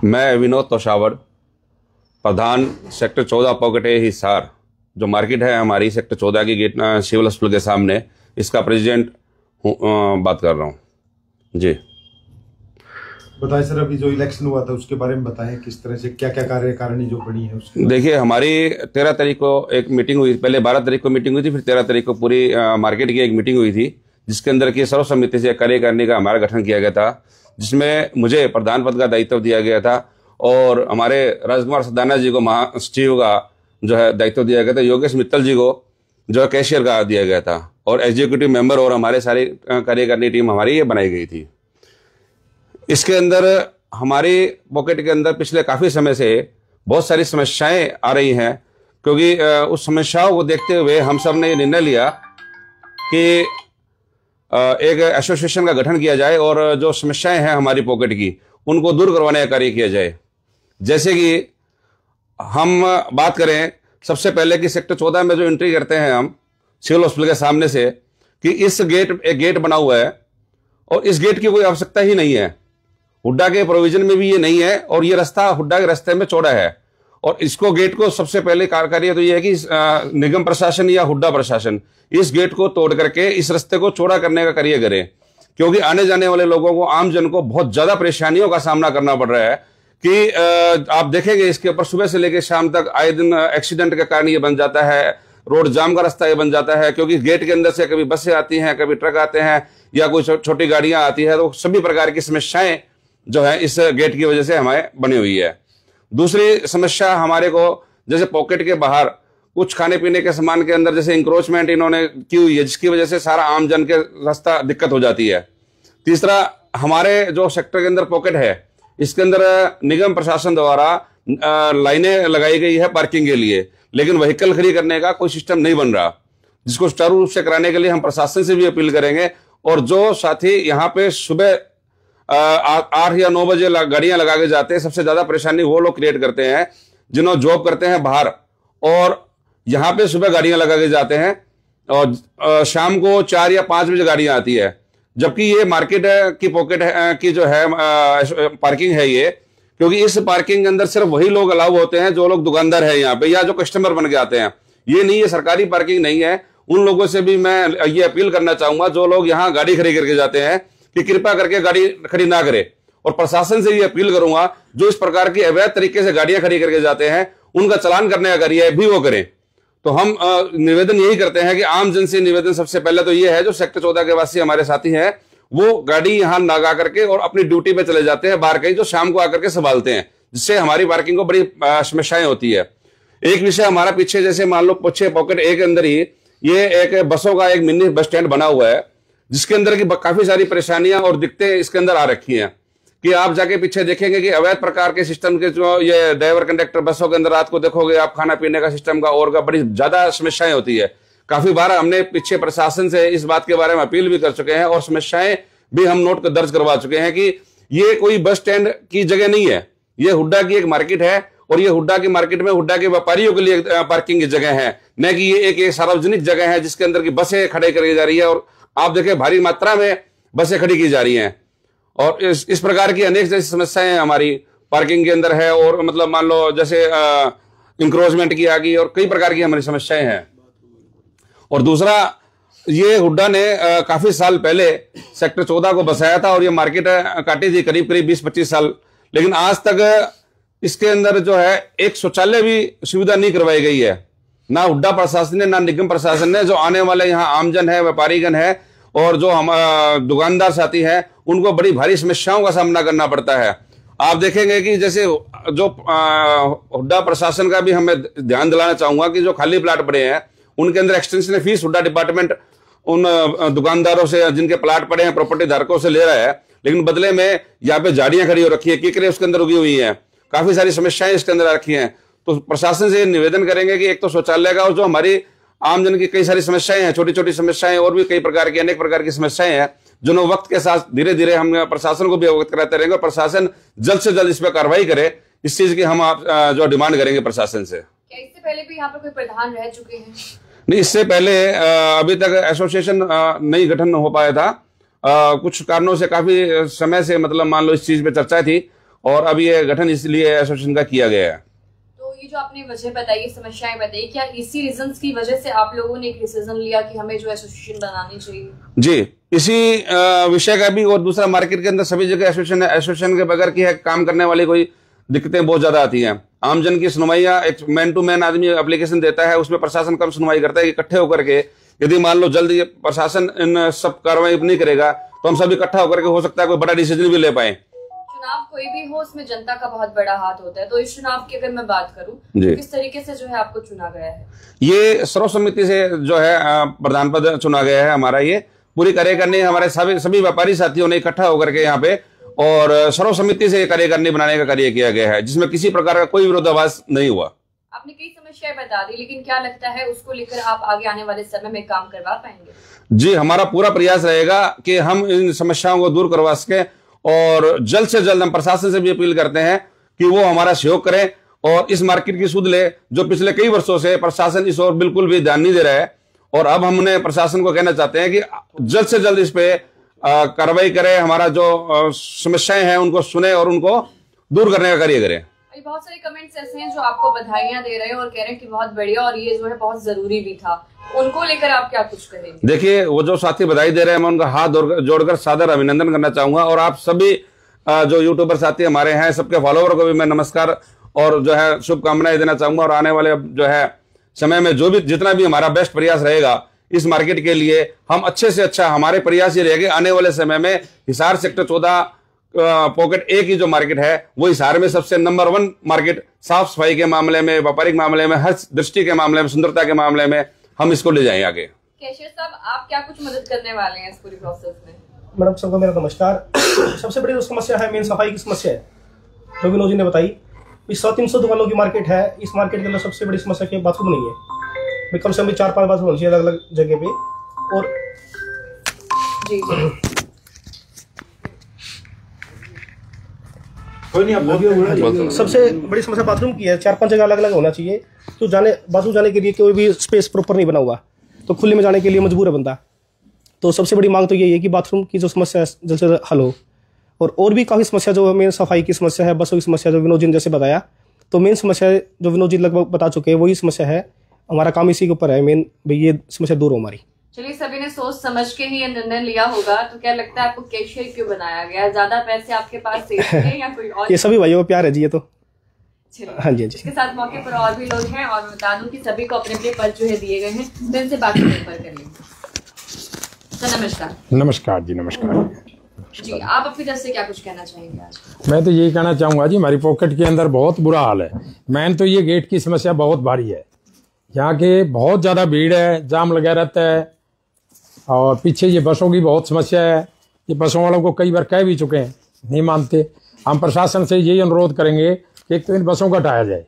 मैं विनोद तोशावर, प्रधान sector 14 pocket ए हिसार, जो market है हमारी सेक्टर 14 की गेट सिविल हॉस्पिटल के सामने, इसका प्रेसिडेंट बात कर रहा हूँ जी। बताएं सर, अभी जो इलेक्शन हुआ था उसके बारे में बताएं, किस तरह से क्या क्या कार्यकारिणी जो बनी है उसके। देखिए, हमारी 13 तारीख को एक मीटिंग हुई, पहले 12 तारीख को मीटिंग हुई थी, फिर 13 तारीख को पूरी मार्केट की एक मीटिंग हुई थी, जिसके अंदर की सर्वसम्मति से कार्य करने का हमारा गठन किया गया था, जिसमें मुझे प्रधान पद का दायित्व दिया गया था और हमारे राजकुमार सदाना जी को महासचिव का जो है दायित्व दिया गया था, योगेश मित्तल जी को जो है कैशियर का दिया गया था, और एग्जीक्यूटिव मेंबर और हमारे सारी कार्यकारिणी टीम हमारी ये बनाई गई थी। इसके अंदर हमारी पॉकेट के अंदर पिछले काफ़ी समय से बहुत सारी समस्याएं आ रही हैं, क्योंकि उस समस्याओं को देखते हुए हम सब ने ये निर्णय लिया कि एक एसोसिएशन का गठन किया जाए और जो समस्याएं हैं हमारी पॉकेट की उनको दूर करवाने का कार्य किया जाए। जैसे कि हम बात करें सबसे पहले कि सेक्टर 14 में जो एंट्री करते हैं हम सिविल हॉस्पिटल के सामने से, कि इस एक गेट बना हुआ है और इस गेट की कोई आवश्यकता ही नहीं है, हुड्डा के प्रोविजन में भी ये नहीं है, और ये रास्ता हुड्डा के रास्ते में चौड़ा है, और इसको गेट को सबसे पहले कार्य तो ये है कि निगम प्रशासन या हुड्डा प्रशासन इस गेट को तोड़ करके इस रास्ते को चौड़ा करने का कार्य करे, क्योंकि आने जाने वाले लोगों को, आम जन को बहुत ज्यादा परेशानियों का सामना करना पड़ रहा है। कि आप देखेंगे इसके ऊपर सुबह से लेकर शाम तक आए दिन एक्सीडेंट के कारण ये बन जाता है, रोड जाम का रास्ता ये बन जाता है, क्योंकि गेट के अंदर से कभी बसें आती हैं, कभी ट्रक आते हैं या कोई छोटी गाड़ियां आती है, तो सभी प्रकार की समस्याएं जो है इस गेट की वजह से हमें बनी हुई है। दूसरी समस्या हमारे को, जैसे पॉकेट के बाहर कुछ खाने पीने के सामान के अंदर जैसे इंक्रोचमेंट इन्होंने की हुई है, जिसकी वजह से सारा आम जन के रास्ता दिक्कत हो जाती है। तीसरा, हमारे जो सेक्टर के अंदर पॉकेट है इसके अंदर निगम प्रशासन द्वारा लाइनें लगाई गई है पार्किंग के लिए, लेकिन व्हीकल खड़ी करने का कोई सिस्टम नहीं बन रहा, जिसको सुचारू रूप से कराने के लिए हम प्रशासन से भी अपील करेंगे। और जो साथी यहाँ पे सुबह 8 या 9 बजे गाड़ियां लगा के जाते हैं, सबसे ज्यादा परेशानी वो लोग क्रिएट करते हैं जिन्होंने जॉब करते हैं बाहर, और यहाँ पे सुबह गाड़ियां लगा के जाते हैं और शाम को 4 या 5 बजे गाड़ियां आती है, जबकि ये मार्केट की पॉकेट की जो है पार्किंग है ये, क्योंकि इस पार्किंग के अंदर सिर्फ वही लोग अलाउ होते हैं जो लोग दुकानदार है यहाँ पे या जो कस्टमर बन के आते हैं। ये नहीं है, सरकारी पार्किंग नहीं है। उन लोगों से भी मैं ये अपील करना चाहूंगा जो लोग यहाँ गाड़ी खड़ी करके जाते हैं कि कृपया करके गाड़ी खड़ी ना करें, और प्रशासन से ये अपील करूंगा जो इस प्रकार की अवैध तरीके से गाड़ियां खड़ी करके जाते हैं उनका चालान करने का कार्य भी वो करें। तो हम निवेदन यही करते हैं कि आम जन से निवेदन सबसे पहले तो ये है, जो सेक्टर 14 के वासी हमारे साथी हैं वो गाड़ी यहाँ लगा करके और अपनी ड्यूटी पे चले जाते हैं बाहर कहीं, जो शाम को आकर के संभालते हैं, जिससे हमारी पार्किंग को बड़ी समस्याएं होती है। एक विषय हमारा पीछे, जैसे मान लो पीछे पॉकेट ए के अंदर ही ये एक बसों का एक मिनी बस स्टैंड बना हुआ है, जिसके अंदर की काफी सारी परेशानियां और दिक्कतें इसके अंदर आ रखी हैं। कि आप जाके पीछे देखेंगे कि अवैध प्रकार के सिस्टम के जो ये ड्राइवर कंडक्टर बसों के अंदर रात को देखोगे आप, खाना पीने का सिस्टम का और का बड़ी ज्यादा समस्याएं होती है। काफी बार हमने पीछे प्रशासन से इस बात के बारे में अपील भी कर चुके हैं और समस्याएं भी हम नोट दर्ज करवा चुके हैं कि ये कोई बस स्टैंड की जगह नहीं है, ये हुड्डा की एक मार्केट है, और ये हुड्डा की मार्केट में हुड्डा के व्यापारियों के लिए पार्किंग की जगह है, न कि ये एक सार्वजनिक जगह है जिसके अंदर की बसें खड़ी करी जा रही है। और आप देखें भारी मात्रा में बसें खड़ी की जा रही हैं, और इस प्रकार की अनेक जैसी समस्याएं हमारी पार्किंग के अंदर है। और मतलब मान लो जैसे इंक्रोचमेंट की आ गई और कई प्रकार की हमारी समस्याएं हैं। और दूसरा, ये हुड्डा ने काफी साल पहले सेक्टर 14 को बसाया था और ये मार्केट काटी थी करीब 20-25 साल, लेकिन आज तक इसके अंदर जो है एक शौचालय भी सुविधा नहीं करवाई गई है, ना हुड्डा प्रशासन ने ना निगम प्रशासन ने। जो आने वाले यहाँ आमजन है, व्यापारीगण है और जो हम दुकानदार साथी हैं, उनको बड़ी भारी समस्याओं का सामना करना पड़ता है। आप देखेंगे कि जैसे जो हुड्डा प्रशासन का भी हमें ध्यान दिलाना चाहूंगा कि जो खाली प्लाट पड़े हैं उनके अंदर एक्सटेंशन फीस हुड्डा डिपार्टमेंट उन दुकानदारों से, जिनके प्लाट पड़े हैं, प्रॉपर्टी धारकों से ले रहा है, लेकिन बदले में यहाँ पे झाड़ियां खड़ी हो रखी है, कीकरे उसके अंदर उगी हुई हैं, काफी सारी समस्याएं इसके अंदर रखी हैं। तो प्रशासन से निवेदन करेंगे कि एक तो शौचालय का, और जो हमारी आमजन की कई सारी समस्याएं हैं, छोटी छोटी समस्याएं और भी कई प्रकार की, अनेक प्रकार की समस्याएं हैं, जो वक्त के साथ धीरे धीरे हम प्रशासन को भी अवगत कराते रहेंगे, और प्रशासन जल्द से जल्द इस पर कार्रवाई करे, इस चीज की हम आप जो डिमांड करेंगे प्रशासन से। क्या इससे पहले भी यहाँ पर कोई प्रधान रह चुके हैं? नहीं, इससे पहले अभी तक एसोसिएशन नहीं गठन हो पाया था। कुछ कारणों से काफी समय से मतलब मान लो इस चीज पे चर्चा थी, और अब ये गठन इसलिए एसोसिएशन का किया गया है। तो ये जो आपने वजह बताई, समस्याएं बताई, क्या इसी रीजंस की वजह से आप लोगों ने एक डिसीजन लिया कि हमें जो एसोसिएशन बनानी चाहिए? जी, इसी विषय का भी, और दूसरा मार्केट के अंदर सभी जगह एसोसिएशन है। एसोसिएशन के बगैर की है काम करने वाली कोई दिक्कतें बहुत ज्यादा आती हैं। आमजन की सुनवाइयां, एक मैन टू मैन आदमी एप्लीकेशन देता है, उसमें प्रशासन कम सुनवाई करता है। इकट्ठे होकर के यदि मान लो जल्दी प्रशासन इन सब कार्रवाई नहीं करेगा तो हम सब इकट्ठा होकर के हो सकता है कोई बड़ा डिसीजन भी ले पाए। चुनाव कोई भी हो, उसमें जनता का बहुत बड़ा हाथ होता है। तो इस चुनाव की अगर मैं बात करूं तो किस तरीके से जो है आपको चुना गया है? ये सर्वसम्मति से जो है प्रधान पद चुना गया है हमारा। ये पूरी कार्यकारिणी हमारे सभी व्यापारी साथियों ने इकट्ठा होकर के यहाँ पे और सर्वसम्मति से कार्यकारिणी बनाने का कार्य किया गया है, जिसमें किसी प्रकार का कोई विरोधाभास नहीं हुआ। आपने कई समस्याएं बता दी, लेकिन क्या लगता है उसको लेकर आप आगे आने वाले समय में काम करवा पाएंगे? जी, हमारा पूरा प्रयास रहेगा कि हम इन समस्याओं को दूर करवा सके, और जल्द से जल्द हम प्रशासन से भी अपील करते हैं कि वो हमारा सहयोग करें और इस मार्केट की सुध ले, जो पिछले कई वर्षों से प्रशासन इस ओर बिल्कुल भी ध्यान नहीं दे रहा है। और अब हमने प्रशासन को कहना चाहते हैं कि जल्द से जल्द इस पे कार्रवाई करे, हमारा जो समस्याएं हैं उनको सुने और उनको दूर करने का कार्य करें। बहुत सारे कमेंट्स ऐसे हैं जो आपको बधाइयां दे रहे हैं और कह रहे हैं कि बहुत बढ़िया और ये जो है बहुत जरूरी भी था, उनको लेकर आप क्या कुछ करेंगे? देखिए, वो जो साथी बधाई दे रहे हैं मैं उनका हाथ जोड़कर सादर अभिनंदन करना चाहूंगा, और आप सभी जो यूट्यूबर साथी हमारे हैं सबके फॉलोवर को भी मैं नमस्कार और जो है शुभकामनाएं देना चाहूंगा। और आने वाले जो है समय में जो भी जितना भी हमारा बेस्ट प्रयास रहेगा इस मार्केट के लिए, हम अच्छे से अच्छा, हमारे प्रयास ये रहेंगे आने वाले समय में हिसार सेक्टर 14 पॉकेट ए की जो मार्केट है वो हिसार में सबसे नंबर 1 मार्केट, साफ सफाई के मामले में, व्यापारिक मामले में, हर दृष्टि के मामले में, सुंदरता के मामले में हम इसको ले जाएं आगे। कैशियर साहब, आप क्या कुछ मदद करने वाले हैं इस पूरी प्रोसेस में? मैडम, सबको मेरा नमस्कार। सबसे बड़ी जो समस्या है, मेन सफाई की समस्या है, जो विनोद जी ने बताई। 100-300 दुकानों की मार्केट है। इस मार्केट के अंदर सबसे बड़ी समस्या की बाथरूम नहीं है। कम से कम 4-5 बाथरूम होनी चाहिए अलग अलग जगह पे। और जी सबसे बड़ी समस्या बाथरूम की है। 4-5 जगह अलग अलग होना चाहिए। तो बाथरूम जाने के लिए कोई भी स्पेस प्रॉपर नहीं बना हुआ, तो खुले में जाने के लिए मजबूर है बंदा। तो सबसे बड़ी मांग तो यही है कि बाथरूम की जो समस्या है जल्द से जल्द हल हो। और भी काफ़ी समस्या जो मेन सफाई की समस्या है, बसों की समस्या जो विनोद जी ने जैसे बताया, तो मेन समस्या जो विनोद जी लगभग बता चुके हैं वही समस्या है। हमारा काम इसी के ऊपर है मेन, भाई ये समस्या दूर हो हमारी। चलिए, सभी ने सोच समझ के ही ये निर्णय लिया होगा। तो क्या लगता है आपको कैशियर क्यों बनाया गया? ज्यादा पैसे आपके पास है या कोई और? ये सभी भाइयों का प्यार है जी, ये तो। हाँ जी। इसके साथ मौके पर और भी लोग हैं, और बता दूं कि सभी को अपने अपने पद जो है दिए गए हैं, तो इनसे बाकी निर्भर कर लेंगे। सर नमस्कार। नमस्कार जी, नमस्कार जी। आप अपनी तरफ से क्या कुछ कहना चाहेंगे आज? मैं तो यही कहना चाहूँगा जी, हमारी पॉकेट के अंदर बहुत बुरा हाल है। मैन तो ये गेट की समस्या बहुत भारी है। यहाँ के बहुत ज़्यादा भीड़ है, जाम लगा रहता है, और पीछे ये बसों की बहुत समस्या है। ये बसों वालों को कई बार कह भी चुके हैं, नहीं मानते। हम प्रशासन से यही अनुरोध करेंगे कि एक तो इन बसों को हटाया जाए,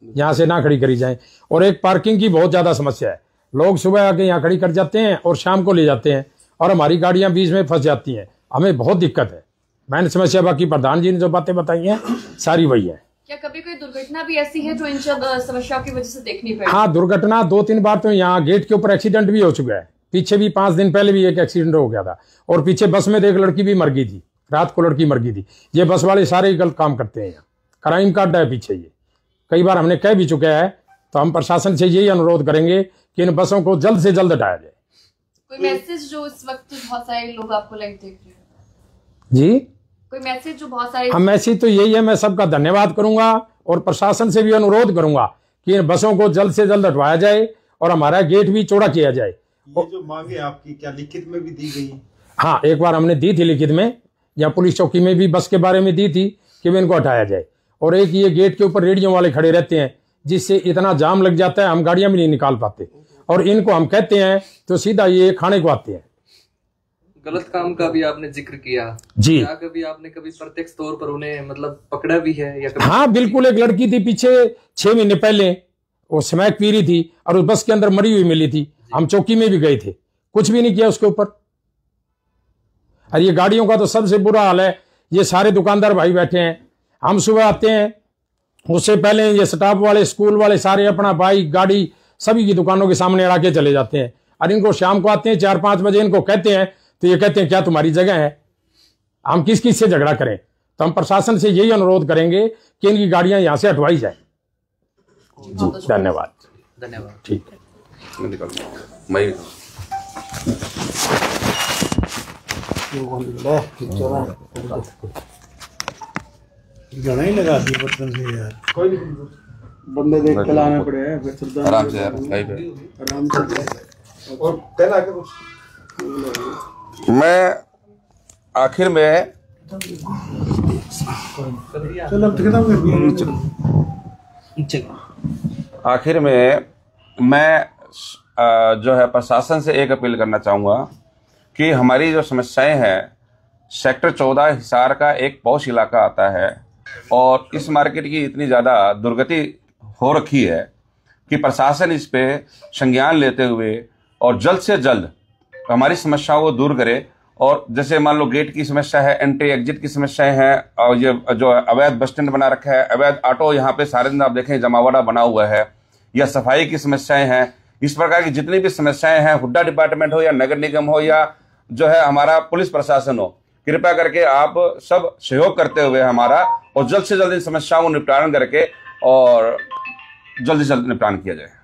यहाँ से ना खड़ी करी जाए। और एक पार्किंग की बहुत ज़्यादा समस्या है। लोग सुबह आके यहाँ खड़ी कर जाते हैं और शाम को ले जाते हैं, और हमारी गाड़ियाँ बीच में फंस जाती हैं। हमें बहुत दिक्कत है। मैंने समस्या, बाकी प्रधान जी ने जो बातें बताई हैं सारी वही है। क्या कभी कोई दुर्घटना भी ऐसी है जो इन समस्याओं की वजह से देखनी पड़ी? हाँ, दुर्घटना 2-3 बार तो यहाँ गेट के ऊपर एक्सीडेंट भी हो चुका है। पीछे भी 5 दिन पहले भी एक एक्सीडेंट हो गया था, और पीछे बस में एक लड़की भी मर गई थी। रात को लड़की मर गई थी। ये बस वाले सारे गलत काम करते हैं। यहाँ क्राइम का अड्डा है पीछे। ये कई बार हमने कह भी चुके हैं। तो हम प्रशासन से यही अनुरोध करेंगे कि इन बसों को जल्द से जल्द हटाया जाए। कोई मैसेज जो इस वक्त बहुत सारे लोग आपको लाइव देख रहे हैं जी, कोई मैसेज जो बहुत सारे? हम मैसेज तो यही है, मैं सबका धन्यवाद करूंगा और प्रशासन से भी अनुरोध करूंगा कि इन बसों को जल्द से जल्द हटवाया जाए और हमारा गेट भी चौड़ा किया जाए। ये जो मांगे आपकी क्या लिखित में भी दी गई? हाँ, एक बार हमने दी थी लिखित में, या पुलिस चौकी में भी बस के बारे में दी थी कि इनको हटाया जाए। और एक ये गेट के ऊपर रेडियो वाले खड़े रहते हैं, जिससे इतना जाम लग जाता है, हम गाड़ियां भी नहीं निकाल पाते। और इनको हम कहते हैं तो सीधा ये खाने को आते हैं। गलत काम का भी आपने जिक्र किया जी। क्या कभी आपने कभी प्रत्यक्ष तौर पर उन्हें मतलब पकड़ा भी है या कभी? हाँ बिल्कुल, एक लड़की थी पीछे 6 महीने पहले, वो स्मैक पी रही थी और उस बस के अंदर मरी हुई मिली थी। हम चौकी में भी गए थे, कुछ भी नहीं किया उसके ऊपर। और ये गाड़ियों का तो सबसे बुरा हाल है। ये सारे दुकानदार भाई बैठे हैं, हम सुबह आते हैं, उससे पहले ये स्टाफ वाले, स्कूल वाले सारे अपना बाइक गाड़ी सभी की दुकानों के सामने अड़ा के चले जाते हैं। और इनको शाम को आते हैं 4-5 बजे, इनको कहते हैं तो ये कहते हैं क्या तुम्हारी जगह है, हम किस किस से झगड़ा करें। तो हम प्रशासन से यही अनुरोध करेंगे कि इनकी गाड़ियां यहाँ से हटवाई जाए। जी धन्यवाद। धन्यवाद। ठीक है। मैं घना ही लगा दी बर्तन से यार, कोई नहीं, बंदे देख के लाना पड़ेगा फिर श्रद्धा आराम से यार, भाई पे। आराम से। और कहना के कुछ मैं आखिर में चलो अब खत्म कर दिया। आखिर में मैं जो है प्रशासन से एक अपील करना चाहूँगा कि हमारी जो समस्याएं हैं, सेक्टर 14 हिसार का एक पॉश इलाका आता है और इस मार्केट की इतनी ज़्यादा दुर्गति हो रखी है कि प्रशासन इस पे संज्ञान लेते हुए और जल्द से जल्द हमारी समस्याओं को दूर करे। और जैसे मान लो गेट की समस्या है, एंट्री एग्जिट की समस्याएं हैं, और ये जो अवैध बस स्टैंड बना रखा है, अवैध ऑटो यहाँ पे सारे दिन आप देखें जमावड़ा बना हुआ है, या सफाई की समस्याएं हैं, इस प्रकार की जितनी भी समस्याएं हैं, हुड्डा डिपार्टमेंट हो या नगर निगम हो या जो है हमारा पुलिस प्रशासन हो, कृपया करके आप सब सहयोग करते हुए हमारा और जल्द से जल्द इन समस्याओं को निपटान करके और जल्द से जल्द निपटान किया जाए।